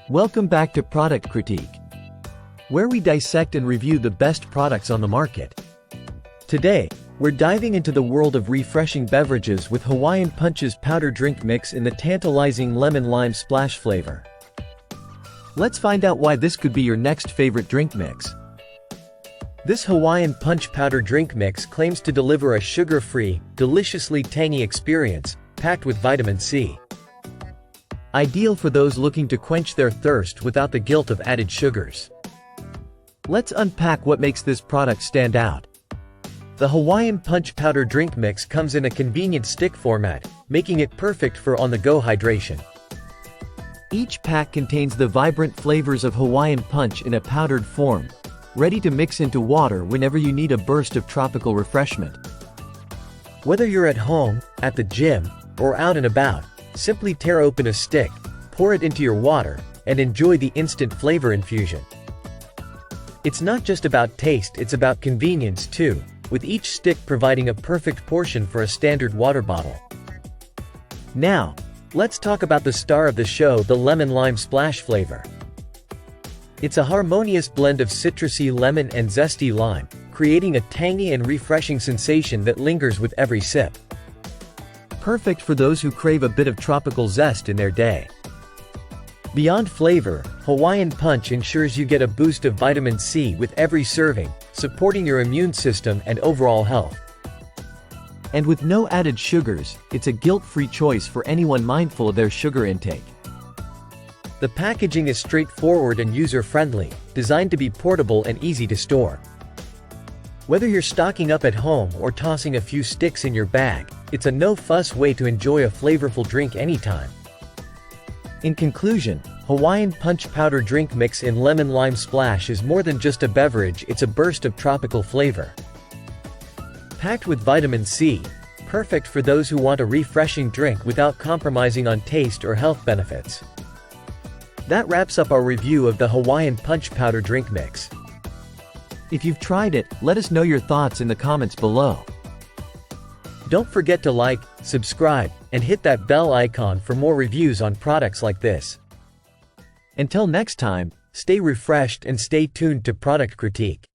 Welcome back to Product Critique, where we dissect and review the best products on the market. Today, we're diving into the world of refreshing beverages with Hawaiian Punch's powder drink mix in the tantalizing lemon-lime splash flavor. Let's find out why this could be your next favorite drink mix. This Hawaiian Punch powder drink mix claims to deliver a sugar-free, deliciously tangy experience, packed with vitamin C. Ideal for those looking to quench their thirst without the guilt of added sugars. Let's unpack what makes this product stand out. The Hawaiian Punch powder drink mix comes in a convenient stick format, making it perfect for on-the-go hydration. Each pack contains the vibrant flavors of Hawaiian Punch in a powdered form, ready to mix into water whenever you need a burst of tropical refreshment. Whether you're at home, at the gym, or out and about, simply tear open a stick, pour it into your water, and enjoy the instant flavor infusion. It's not just about taste, it's about convenience too, with each stick providing a perfect portion for a standard water bottle. Now, let's talk about the star of the show, the lemon-lime splash flavor. It's a harmonious blend of citrusy lemon and zesty lime, creating a tangy and refreshing sensation that lingers with every sip. Perfect for those who crave a bit of tropical zest in their day. Beyond flavor, Hawaiian Punch ensures you get a boost of vitamin C with every serving, supporting your immune system and overall health. And with no added sugars, it's a guilt-free choice for anyone mindful of their sugar intake. The packaging is straightforward and user-friendly, designed to be portable and easy to store. Whether you're stocking up at home or tossing a few sticks in your bag, it's a no-fuss way to enjoy a flavorful drink anytime. In conclusion, Hawaiian Punch powder drink mix in lemon-lime splash is more than just a beverage, it's a burst of tropical flavor. Packed with vitamin C, perfect for those who want a refreshing drink without compromising on taste or health benefits. That wraps up our review of the Hawaiian Punch powder drink mix. If you've tried it, let us know your thoughts in the comments below. Don't forget to like, subscribe, and hit that bell icon for more reviews on products like this. Until next time, stay refreshed and stay tuned to Product Critique.